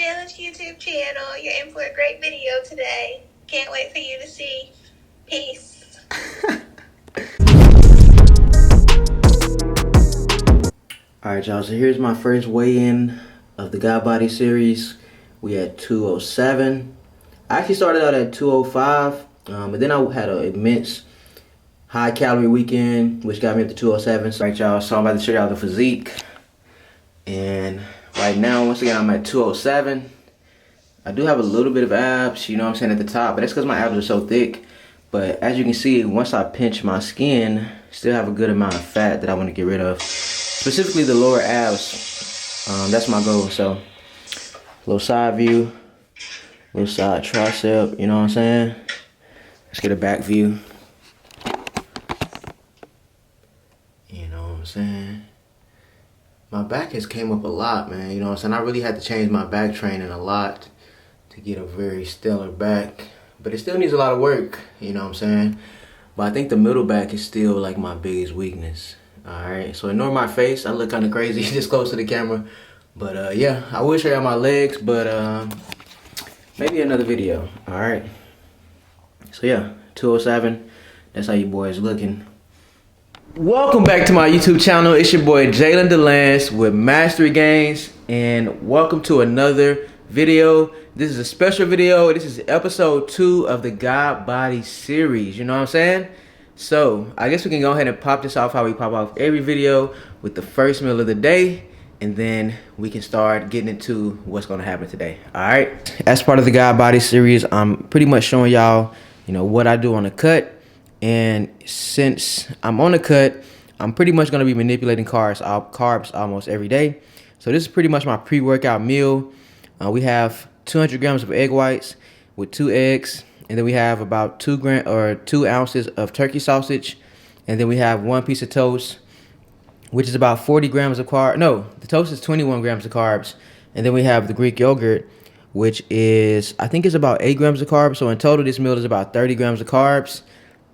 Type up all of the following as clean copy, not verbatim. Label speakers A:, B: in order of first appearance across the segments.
A: Jayla's YouTube channel. You're in for a great video today. Can't wait for you to see. Peace.
B: Alright, y'all, so here's my first weigh-in of the God Body series. We had 207. I actually started out at 205, but then I had an immense high calorie weekend, which got me up to 207. So, right, y'all, so I'm about to show y'all the physique. And right now, once again, I'm at 207. I do have a little bit of abs, you know what I'm saying, at the top, but that's because my abs are so thick. But as you can see, once I pinch my skin, still have a good amount of fat that I want to get rid of. Specifically the lower abs. That's my goal. So, little side view, little side tricep, you know what I'm saying? Let's get a back view. You know what I'm saying? My back has came up a lot, man, you know what I'm saying? I really had to change my back training a lot to get a very stellar back. But it still needs a lot of work, you know what I'm saying? But I think the middle back is still like my biggest weakness. Alright, so ignore my face. I look kind of crazy this close to the camera. But yeah, I wish I had my legs, but maybe another video. Alright. So yeah, 207. That's how you boys looking. Welcome back to my YouTube channel. It's your boy Jalen DeLance with Mastery Gains. And welcome to another video. This is a special video. This is episode 2 of the God Body series. You know what I'm saying? So I guess we can go ahead and pop this off how we pop off every video with the first meal of the day, and then we can start getting into what's going to happen today. All right. As part of the God Body series, I'm pretty much showing y'all, you know, what I do on the cut. And since I'm on the cut, I'm pretty much going to be manipulating carbs almost every day. So this is pretty much my pre-workout meal. We have 200 grams of egg whites with 2 eggs. And then we have about 2 ounces of turkey sausage. And then we have 1 piece of toast, which is about 40 grams of carbs. No, the toast is 21 grams of carbs. And then we have the Greek yogurt, which is, I think it's about 8 grams of carbs. So in total, this meal is about 30 grams of carbs.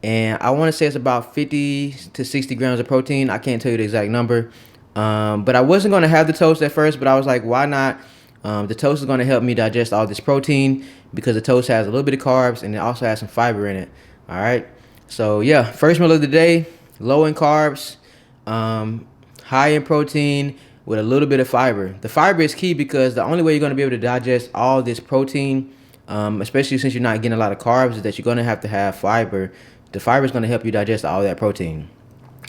B: And I want to say it's about 50 to 60 grams of protein. I can't tell you the exact number. But I wasn't going to have the toast at first, but I was like, why not? The toast is going to help me digest all this protein because the toast has a little bit of carbs and it also has some fiber in it. All right. So yeah, first meal of the day, low in carbs, high in protein with a little bit of fiber. The fiber is key because the only way you're going to be able to digest all this protein, especially since you're not getting a lot of carbs, is that you're going to have fiber. The fiber is going to help you digest all that protein.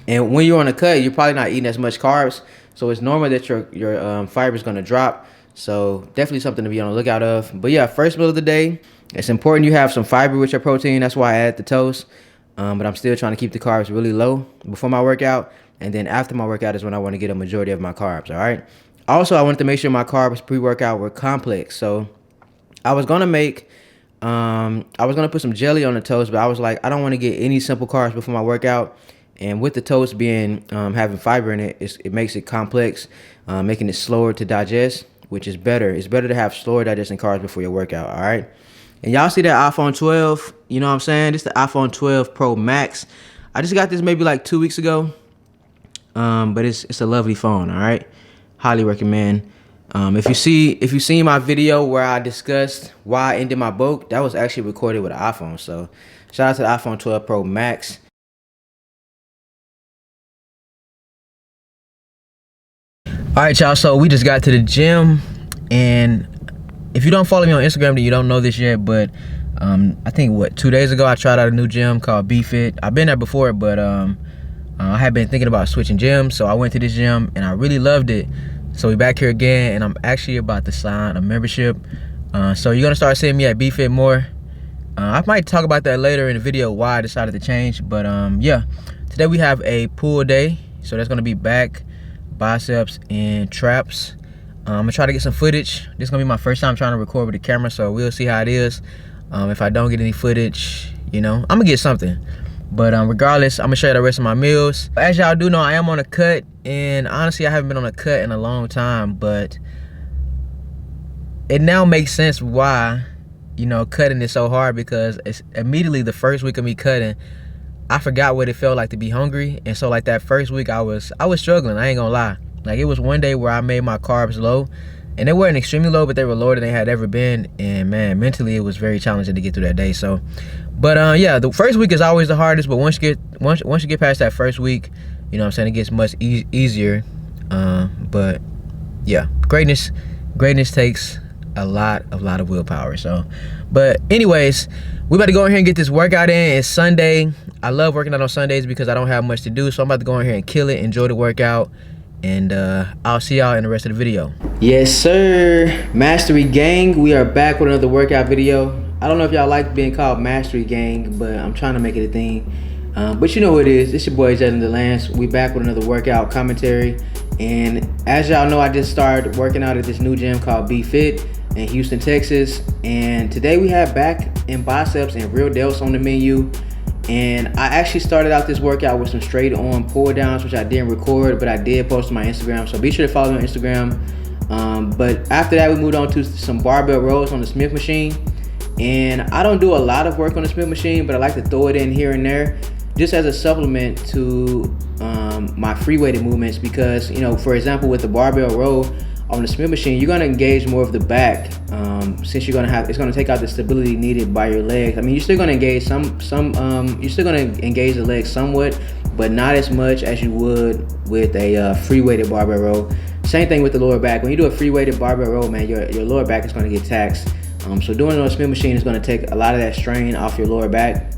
B: And when you're on a cut, you're probably not eating as much carbs. So it's normal that your fiber is going to drop. So definitely something to be on the lookout of. But yeah, first meal of the day, it's important you have some fiber with your protein. That's why I add the toast. But I'm still trying to keep the carbs really low before my workout. And then after my workout is when I want to get a majority of my carbs, all right? Also, I wanted to make sure my carbs pre-workout were complex. So I was going to put some jelly on the toast, but I was like, I don't want to get any simple carbs before my workout. And with the toast being having fiber in it, it makes it complex, making it slower to digest, which is better. It's better to have slower digesting carbs before your workout, all right? And y'all see that iPhone 12, you know what I'm saying? This is the iPhone 12 Pro Max. I just got this maybe like 2 weeks ago, but it's a lovely phone, all right? Highly recommend. If you seen my video where I discussed why I ended my bulk, that was actually recorded with an iPhone. So shout out to the iPhone 12 Pro Max. All right, y'all, so we just got to the gym, and if you don't follow me on Instagram, then you don't know this yet, but I think, 2 days ago, I tried out a new gym called BFit. I've been there before, but I had been thinking about switching gyms, so I went to this gym, and I really loved it. So we're back here again, and I'm actually about to sign a membership. So you're going to start seeing me at BFit more. I might talk about that later in the video, why I decided to change, but yeah. Today we have a pull day, so that's going to be back, biceps, and traps. I'm gonna try to get some footage. This is gonna be my first time trying to record with the camera, so we'll see how it is. If I don't get any footage, you know, I'm gonna get something. But regardless, I'm gonna show you the rest of my meals. As y'all do know, I am on a cut, and honestly, I haven't been on a cut in a long time, but it now makes sense why, you know, cutting is so hard, because it's immediately the first week of me cutting, I forgot what it felt like to be hungry. And so like that first week I was struggling, I ain't gonna lie. Like it was one day where I made my carbs low, And they weren't extremely low, but they were lower than they had ever been. And man, mentally it was very challenging to get through that day. So, but yeah, the first week is always the hardest. But once you get past that first week, you know what I'm saying, it gets much easier. But yeah, greatness takes a lot of willpower. So, but anyways, we about to go in here and get this workout in. It's Sunday. I love working out on Sundays because I don't have much to do. So I'm about to go in here and kill it, enjoy the workout, and I'll see y'all in the rest of the video. Yes, sir. Mastery Gang, we are back with another workout video. I don't know if y'all like being called Mastery Gang, but I'm trying to make it a thing. But you know who it is. It's your boy Justin DeLance. We back with another workout commentary. And as y'all know, I just started working out at this new gym called Be Fit in Houston, Texas. And today we have back and biceps and real delts on the menu. And I actually started out this workout with some straight on pull downs, which I didn't record, but I did post on my Instagram. So be sure to follow me on Instagram. But after that, we moved on to some barbell rows on the Smith machine. And I don't do a lot of work on the Smith machine, but I like to throw it in here and there just as a supplement to my free weighted movements, because, you know, for example, with the barbell row on the Smith machine, you're going to engage more of the back, since it's going to take out the stability needed by your legs. I mean, you're still going to engage you're still going to engage the legs somewhat, but not as much as you would with a free weighted barbell row. Same thing with the lower back. When you do a free weighted barbell row, man, your lower back is going to get taxed. So doing it on a Smith machine is going to take a lot of that strain off your lower back.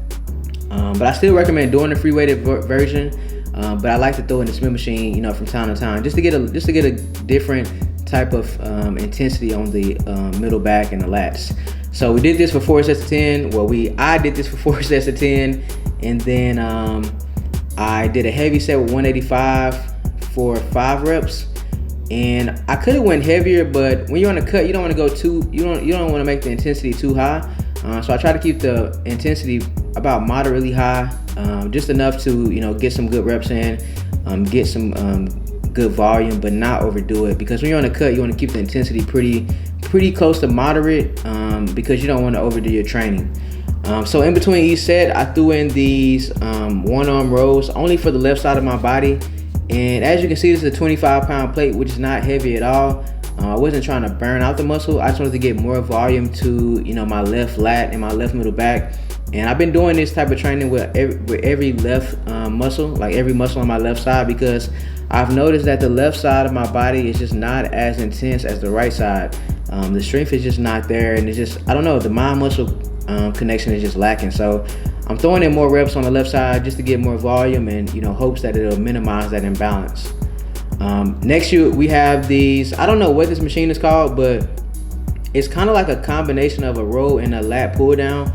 B: But I still recommend doing the free weighted version. But I like to throw in the Smith machine, you know, from time to time, just to get a different type of intensity on the middle back and the lats. So we did this for 4 sets of 10. Well, I did this for 4 sets of 10, and then I did a heavy set with 185 for 5 reps. And I could have went heavier, but when you're on a cut, you don't want to go you don't want to make the intensity too high. So I try to keep the intensity about moderately high, just enough to, you know, get some good reps in, get some good volume, but not overdo it. Because when you're on a cut, you want to keep the intensity pretty close to moderate, because you don't want to overdo your training. So in between each set, I threw in these one-arm rows only for the left side of my body. And as you can see, this is a 25-pound plate, which is not heavy at all. I wasn't trying to burn out the muscle. I just wanted to get more volume to, you know, my left lat and my left middle back. And I've been doing this type of training with every left muscle, like every muscle on my left side, because I've noticed that the left side of my body is just not as intense as the right side. The strength is just not there, and it's just, I don't know, the mind muscle connection is just lacking. So I'm throwing in more reps on the left side just to get more volume, and, you know, hopes that it'll minimize that imbalance. Next we have these, I don't know what this machine is called, but it's kind of like a combination of a row and a lat pull down.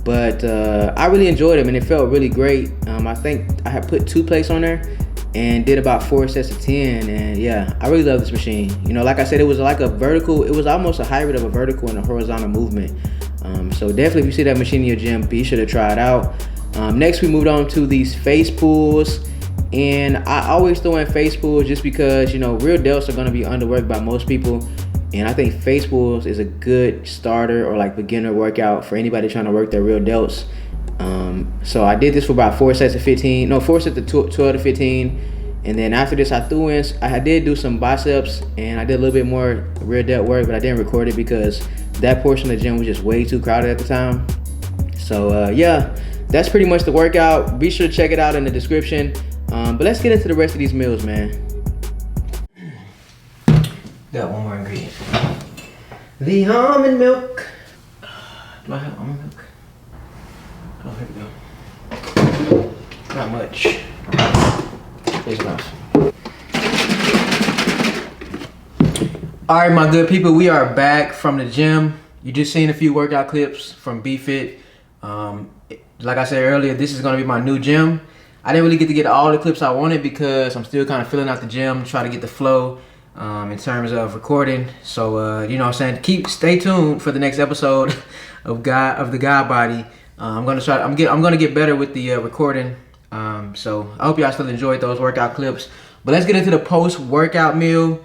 B: But I really enjoyed them, and it felt really great. I think I had put 2 plates on there and did about 4 sets of 10, and yeah, I really love this machine. You know, like I said, it was like it was almost a hybrid of a vertical and a horizontal movement. So definitely, if you see that machine in your gym, be sure to try it out. Next, we moved on to these face pulls. And I always throw in face pulls just because, you know, real delts are going to be underworked by most people. And I think face pulls is a good starter or like beginner workout for anybody trying to work their real delts. So I did this for about 4 sets of 12 to 15. And then after this, I did do some biceps, and I did a little bit more rear delt work, but I didn't record it because that portion of the gym was just way too crowded at the time. So yeah, that's pretty much the workout. Be sure to check it out in the description. But let's get into the rest of these meals, man. Got one more ingredient. The almond milk. Do I have almond milk? Oh, here we go. Not much. Close enough. Alright, my good people, we are back from the gym. You just seen a few workout clips from Be Fit. Like I said earlier, this is going to be my new gym. I didn't really get to get all the clips I wanted because I'm still kind of filling out the gym, try to get the flow in terms of recording. So you know what I'm saying, stay tuned for the next episode of the God Body. I'm gonna get better with the recording. So I hope y'all still enjoyed those workout clips. But let's get into the post-workout meal.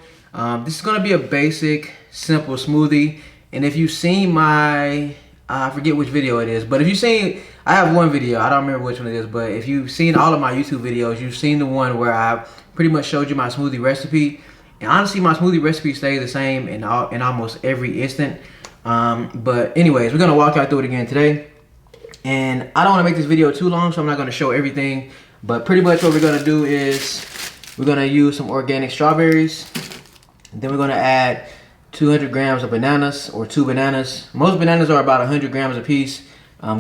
B: This is gonna be a basic, simple smoothie. And if you've seen my, I forget which video it is, but if you've seen, I have one video, I don't remember which one it is, but if you've seen all of my YouTube videos, you've seen the one where I pretty much showed you my smoothie recipe.
C: And honestly, my smoothie recipe stays the same in almost every instant. But anyways, we're gonna walk y'all through it again today. And I don't want to make this video too long, so I'm not going to show everything. But pretty much what we're going to do is we're going to use some organic strawberries. Then we're going to add 200 grams of bananas, or 2 bananas. Most bananas are about 100 grams a piece,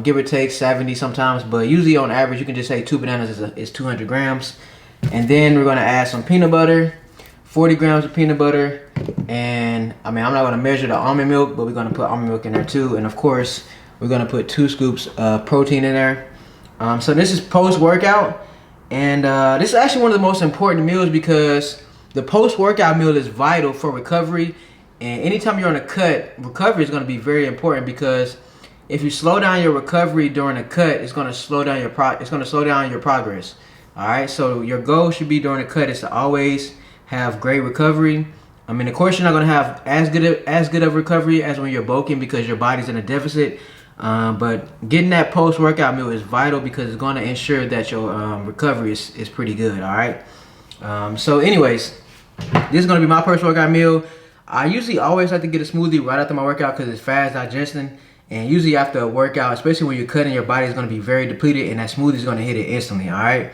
C: give or take 70 sometimes. But usually on average, you can just say 2 bananas is 200 grams. And then we're going to add some peanut butter, 40 grams of peanut butter. And I mean, I'm not going to measure the almond milk, but we're going to put almond milk in there too. And of course, we're gonna put 2 scoops of protein in there. So this is post-workout, and this is actually one of the most important meals because the post-workout meal is vital for recovery. And anytime you're on a cut, recovery is gonna be very important because if you slow down your recovery during a cut, it's gonna slow down your progress. All right, so your goal should be during a cut is to always have great recovery. I mean, of course, you're not gonna have as good of recovery as when you're bulking because your body's in a deficit. But getting that post-workout meal is vital because it's going to ensure that your recovery is pretty good. All right. So anyways, this is going to be my post-workout meal. I usually always like to get a smoothie right after my workout because it's fast digesting. And usually after a workout, especially when you're cutting, your body is going to be very depleted, and that smoothie is going to hit it instantly. All right.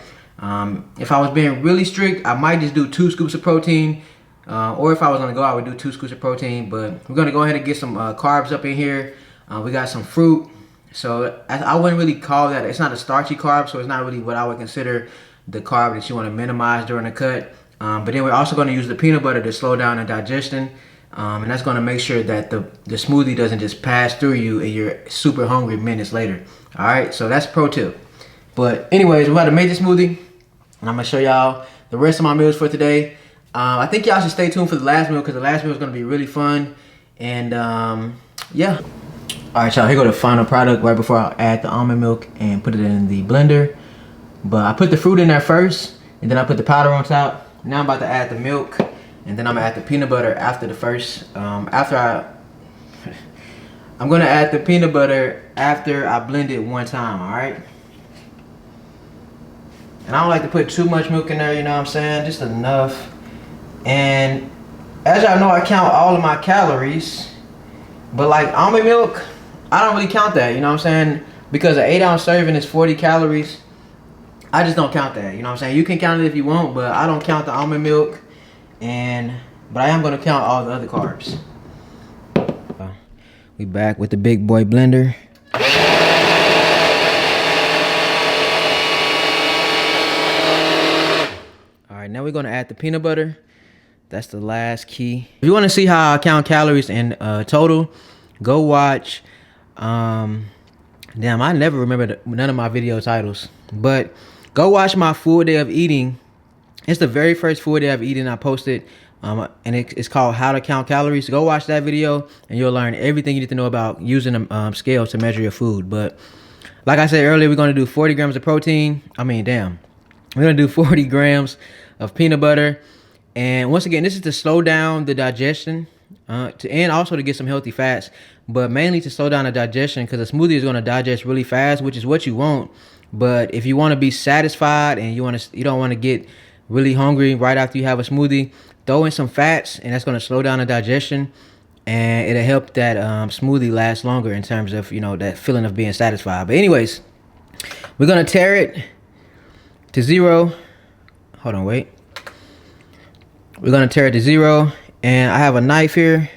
C: If I was being really strict, I might just do 2 scoops of protein. Or if I was on the go, I would do 2 scoops of protein. But we're going to go ahead and get some carbs up in here. We got some fruit, so I wouldn't really call that, it's not a starchy carb, so it's not really what I would consider the carb that you want to minimize during the cut. But then we're also going to use the peanut butter to slow down the digestion, and that's going to make sure that the smoothie doesn't just pass through you and you're super hungry minutes later. All right, so that's pro tip. But anyways, we're about to make this smoothie, and I'm going to show y'all the rest of my meals for today. I think y'all should stay tuned for the last meal because the last meal is going to be really fun. And yeah. Alright, y'all, here go the final product right before I add the almond milk and put it in the blender. But I put the fruit in there first, and then I put the powder on top. Now I'm about to add the milk, and then I'm gonna add the peanut butter after the first. I'm gonna add the peanut butter after I blend it one time, alright? And I don't like to put too much milk in there, you know what I'm saying? Just enough. And as y'all know, I count all of my calories. But like almond milk, I don't really count that, you know what I'm saying? Because an 8-ounce serving is 40 calories. I just don't count that, you know what I'm saying? You can count it if you want, but I don't count the almond milk. But I am going to count all the other carbs. We back with the big boy blender. Alright, now we're going to add the peanut butter. That's the last key. If you want to see how I count calories in total, go watch. Damn, I never remember none of my video titles. But go watch my full day of eating. It's the very first full day of eating I posted. And it's called How to Count Calories. Go watch that video, and you'll learn everything you need to know about using a scale to measure your food. But like I said earlier, we're going to do 40 grams of protein. I mean, damn. We're going to do 40 grams of peanut butter. And once again, this is to slow down the digestion, and also to get some healthy fats, but mainly to slow down the digestion because the smoothie is going to digest really fast, which is what you want. But if you want to be satisfied and you don't want to get really hungry right after you have a smoothie, throw in some fats, and that's going to slow down the digestion, and it'll help that smoothie last longer in terms of, you know, that feeling of being satisfied. But anyways, we're going to tare it to 0. Hold on, wait. We're going to tare it to 0, and I have a knife here.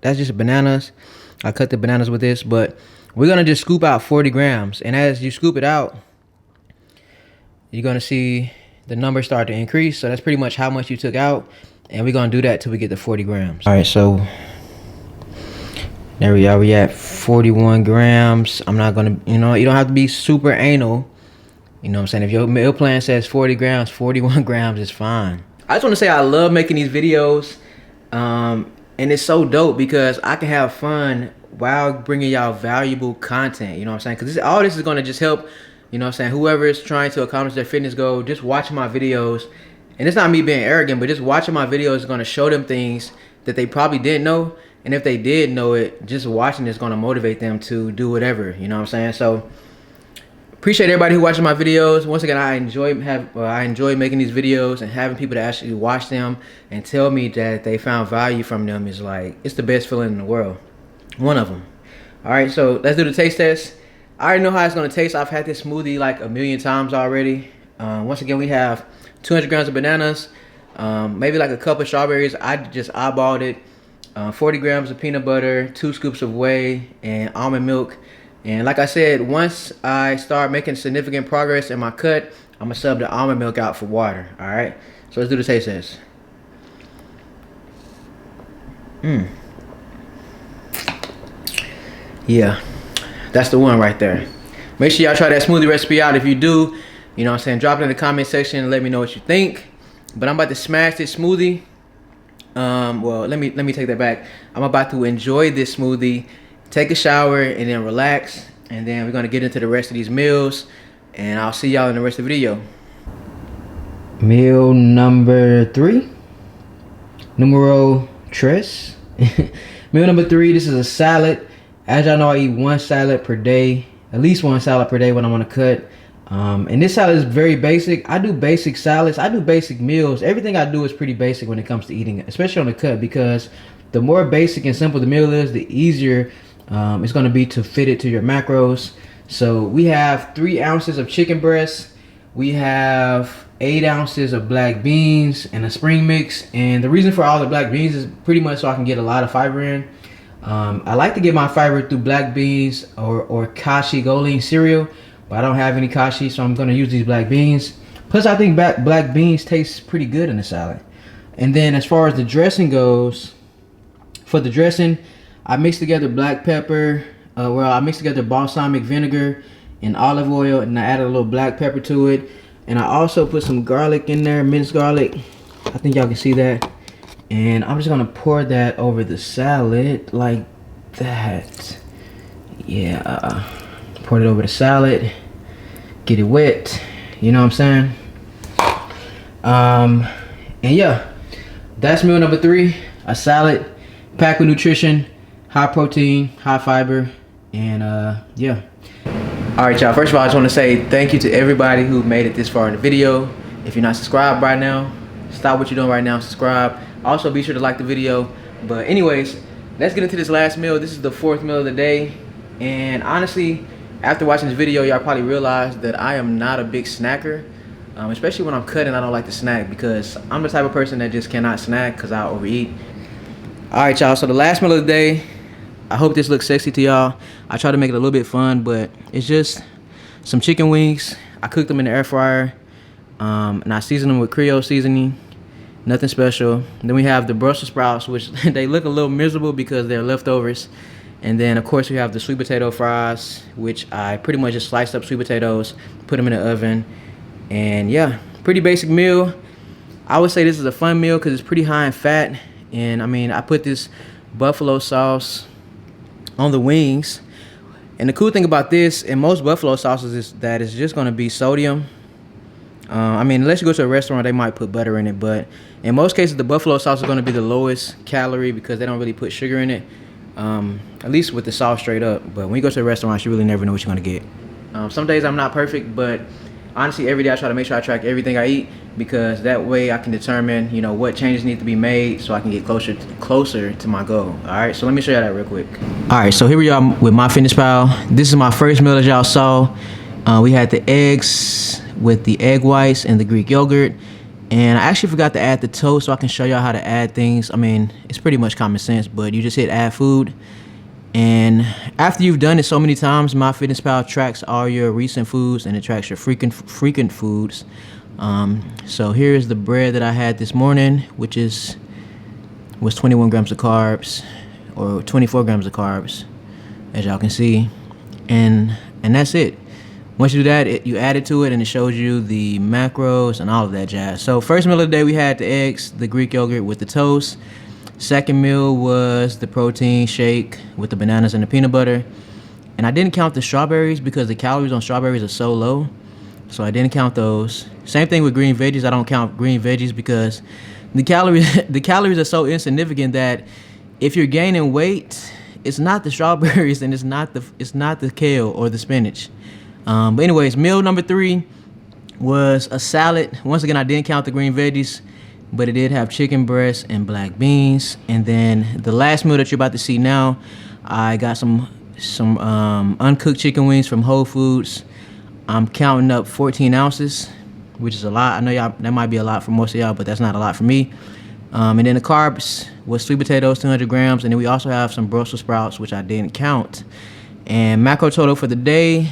C: That's just bananas. I cut the bananas with this, but we're going to just scoop out 40 grams. And as you scoop it out, you're going to see the numbers start to increase. So that's pretty much how much you took out. And we're going to do that till we get to 40 grams. All right, so there we are. We at 41 grams. I'm not going to, you know, you don't have to be super anal. You know what I'm saying? If your meal plan says 40 grams, 41 grams is fine. I just want to say I love making these videos, and it's so dope because I can have fun while bringing y'all valuable content, you know what I'm saying? Because all this is going to just help, you know what I'm saying, whoever is trying to accomplish their fitness goal, just watching my videos. And it's not me being arrogant, but just watching my videos is going to show them things that they probably didn't know. And if they did know it, just watching is going to motivate them to do whatever, you know what I'm saying? So Appreciate everybody who watches my videos. Once again, I enjoy making these videos, and having people to actually watch them and tell me that they found value from them is like, it's the best feeling in the world. One of them. All right, so let's do the taste test. I already know how it's gonna taste. I've had this smoothie like a million times already. Once again, we have 200 grams of bananas, maybe like a cup of strawberries. I just eyeballed it. 40 grams of peanut butter, 2 scoops of whey, and almond milk. And like I said, once I start making significant progress in my cut, I'm gonna sub the almond milk out for water. All right, so let's do the taste test. Yeah, that's the one right there. Make sure y'all try that smoothie recipe out. If you do, you know what I'm saying, drop it in the comment section and let me know what you think. But I'm about to smash this smoothie. Well, let me take that back. I'm about to enjoy this smoothie, take a shower, and then relax. And then we're gonna get into the rest of these meals, and I'll see y'all in the rest of the video. Meal number 3, numero tres. Meal number 3, this is a salad. As y'all know, I eat 1 salad per day, at least 1 salad per day when I'm on a cut. And this salad is very basic. I do basic salads, I do basic meals. Everything I do is pretty basic when it comes to eating, especially on the cut, because the more basic and simple the meal is, the easier it's going to be to fit it to your macros. So we have 3 ounces of chicken breast, we have 8 ounces of black beans and a spring mix. And the reason for all the black beans is pretty much so I can get a lot of fiber in. I like to get my fiber through black beans or kashi goling cereal, but I don't have any kashi, so I'm going to use these black beans. Plus, I think black beans taste pretty good in the salad. And then as far as the dressing goes, for the dressing, I mixed together black pepper, I mixed together balsamic vinegar and olive oil, and I added a little black pepper to it. And I also put some garlic in there, minced garlic. I think y'all can see that. And I'm just gonna pour that over the salad like that. Yeah, pour it over the salad, get it wet, you know what I'm saying? And yeah, that's meal number 3, a salad packed with nutrition, high protein, high fiber, and yeah. All right, y'all, first of all, I just want to say thank you to everybody who made it this far in the video. If you're not subscribed right now, stop what you're doing right now, subscribe. Also, be sure to like the video. But anyways, let's get into this last meal. This is the 4th meal of the day. And honestly, after watching this video, y'all probably realized that I am not a big snacker. Especially when I'm cutting, I don't like to snack because I'm the type of person that just cannot snack because I'll overeat. All right, y'all, so the last meal of the day, I hope this looks sexy to y'all. I try to make it a little bit fun, but it's just some chicken wings. I cooked them in the air fryer, and I seasoned them with Creole seasoning. Nothing special. Then we have the Brussels sprouts, which they look a little miserable because they're leftovers. And then, of course, we have the sweet potato fries, which I pretty much just sliced up sweet potatoes, put them in the oven. And yeah, pretty basic meal. I would say this is a fun meal because it's pretty high in fat. And I mean, I put this buffalo sauce on the wings. And the cool thing about this, and most buffalo sauces, is that it's just going to be sodium. I mean, unless you go to a restaurant, they might put butter in it. But in most cases, the buffalo sauce is going to be the lowest calorie because they don't really put sugar in it. At least with the sauce straight up. But when you go to a restaurant, you really never know what you're going to get. Some days I'm not perfect, but honestly, every day I try to make sure I track everything I eat, because that way I can determine, you know, what changes need to be made so I can get closer to my goal. All right, so let me show y'all that real quick. All right, so here we are with MyFitnessPal. This is my first meal, as y'all saw. We had the eggs with the egg whites and the Greek yogurt. And I actually forgot to add the toast, so I can show y'all how to add things. I mean, it's pretty much common sense, but you just hit add food. And after you've done it so many times, MyFitnessPal tracks all your recent foods and it tracks your frequent foods. So here's the bread that I had this morning, which was 21 grams of carbs, or 24 grams of carbs, as y'all can see. And that's it. Once you do that, you add it to it and it shows you the macros and all of that jazz. So first meal of the day, we had the eggs, the Greek yogurt with the toast. Second meal was the protein shake with the bananas and the peanut butter. And I didn't count the strawberries because the calories on strawberries are so low. So I didn't count those. Same thing with green veggies. I don't count green veggies because the calories are so insignificant that if you're gaining weight, it's not the strawberries and it's not the kale or the spinach. But anyways, meal number 3 was a salad. Once again, I didn't count the green veggies, but it did have chicken breast and black beans. And then the last meal that you're about to see now, I got some uncooked chicken wings from Whole Foods. I'm counting up 14 ounces, which is a lot. I know y'all, that might be a lot for most of y'all, but that's not a lot for me. And then the carbs was sweet potatoes, 200 grams. And then we also have some Brussels sprouts, which I didn't count. And macro total for the day,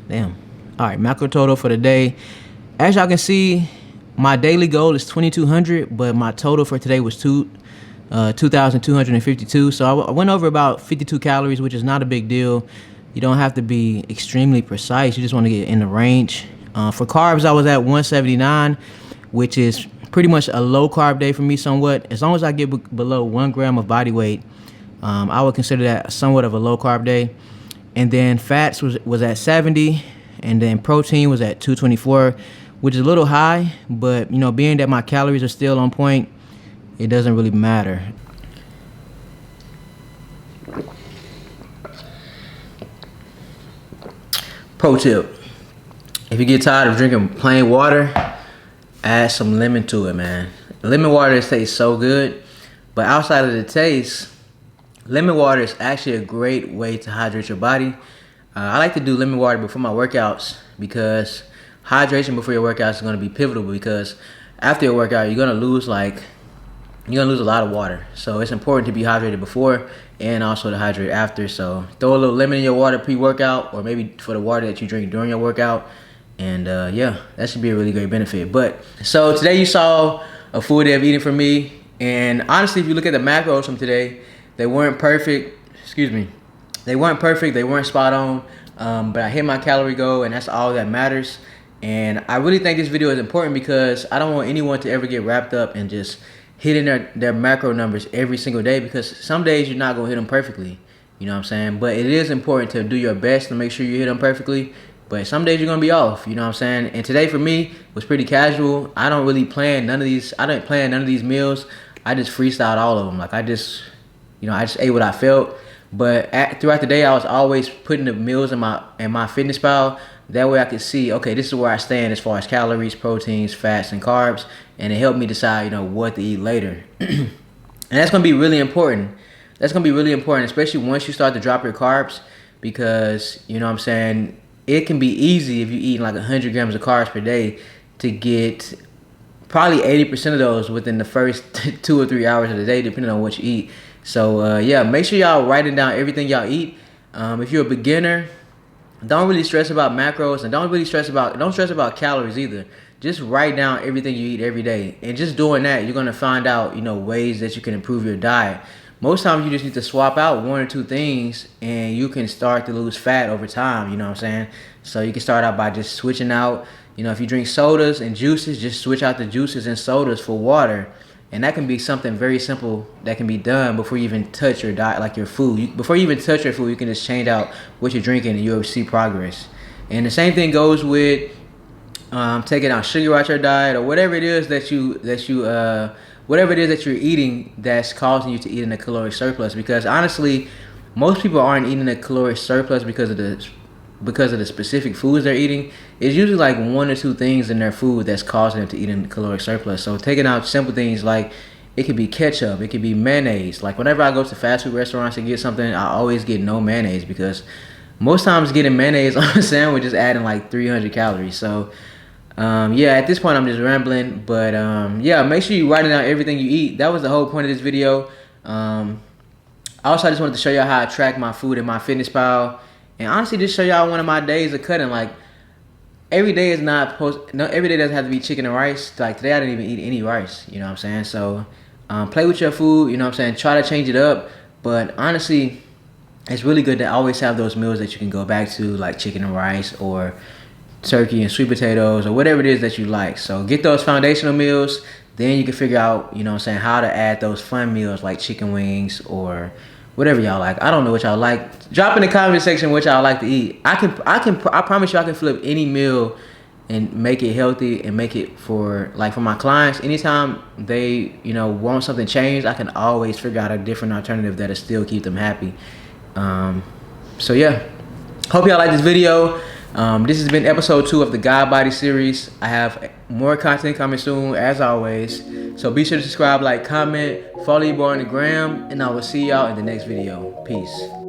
C: damn. All right, macro total for the day. As y'all can see, my daily goal is 2,200, but my total for today was 2,252. So I went over about 52 calories, which is not a big deal. You don't have to be extremely precise. You just want to get in the range. For carbs, I was at 179, which is pretty much a low carb day for me somewhat. As long as I get below 1 gram of body weight, I would consider that somewhat of a low carb day. And then fats was at 70, and then protein was at 224, which is a little high, but you know, being that my calories are still on point, it doesn't really matter. Pro tip: if you get tired of drinking plain water, add some lemon to it, man. Lemon water tastes so good, but outside of the taste, lemon water is actually a great way to hydrate your body. I like to do lemon water before my workouts because hydration before your workouts is going to be pivotal, because after your workout, you're going to lose a lot of water. So it's important to be hydrated before and also to hydrate after. So throw a little lemon in your water pre-workout, or maybe for the water that you drink during your workout. And yeah, that should be a really great benefit. But so today you saw a full day of eating from me. And honestly, if you look at the macros from today, they weren't perfect. They weren't perfect. They weren't spot on. But I hit my calorie goal, and that's all that matters. And I really think this video is important because I don't want anyone to ever get wrapped up in just hitting their macro numbers every single day, because some days you're not going to hit them perfectly. You know what I'm saying? But it is important to do your best to make sure you hit them perfectly. But some days you're going to be off. You know what I'm saying? And today for me was pretty casual. I don't really plan none of these. I didn't plan none of these meals. I just freestyled all of them. Like I just ate what I felt. But throughout the day, I was always putting the meals in my fitness pal. That way I could see, okay, this is where I stand as far as calories, proteins, fats, and carbs. And it helped me decide, what to eat later. And that's going to be really important. That's going to be really important, especially once you start to drop your carbs, because, you know what I'm saying, it can be easy if you eat like 100 grams of carbs per day to get probably 80% of those within the first 2 or 3 hours of the day, depending on what you eat. So yeah, make sure y'all writing down everything y'all eat. If you're a beginner, don't really stress about macros, and don't stress about calories either. Just write down everything you eat every day, and just doing that, you're gonna find out ways that you can improve your diet. Most times you just need to swap out 1 or 2 things, and you can start to lose fat over time. You know what I'm saying? So you can start out by just switching out. If you drink sodas and juices, just switch out the juices and sodas for water. And that can be something very simple that can be done before you even touch your diet, like your food. Before you even touch your food, you can just change out what you're drinking, and you'll see progress. And the same thing goes with taking out sugar out your diet, or whatever it is that you're eating that's causing you to eat in a caloric surplus. Because honestly, most people aren't eating a caloric surplus because of the specific foods they're eating. It's usually like 1 or 2 things in their food that's causing them to eat in caloric surplus. So taking out simple things like, it could be ketchup, it could be mayonnaise. Like whenever I go to fast food restaurants to get something, I always get no mayonnaise, because most times getting mayonnaise on a sandwich is adding like 300 calories. So yeah, at this point I'm just rambling, but yeah, make sure you write down everything you eat. That was the whole point of this video. Also, I just wanted to show y'all how I track my food in my fitness pal. And honestly, just show y'all one of my days of cutting. Like every day doesn't have to be chicken and rice. Like today I didn't even eat any rice, you know what I'm saying? So play with your food, you know what I'm saying? Try to change it up. But honestly, it's really good to always have those meals that you can go back to, like chicken and rice, or turkey and sweet potatoes, or whatever it is that you like. So get those foundational meals, then you can figure out, you know what I'm saying, how to add those fun meals like chicken wings or whatever y'all like. I don't know what y'all like. Drop in the comment section what y'all like to eat. I promise you I can flip any meal and make it healthy, and make it for my clients. Anytime they, want something changed, I can always figure out a different alternative that'll still keep them happy. So yeah, Hope y'all like this video. This has been episode 2 of the God Body series. I have more content coming soon, as always. So be sure to subscribe, like, comment, follow your boy on the gram, and I will see y'all in the next video. Peace.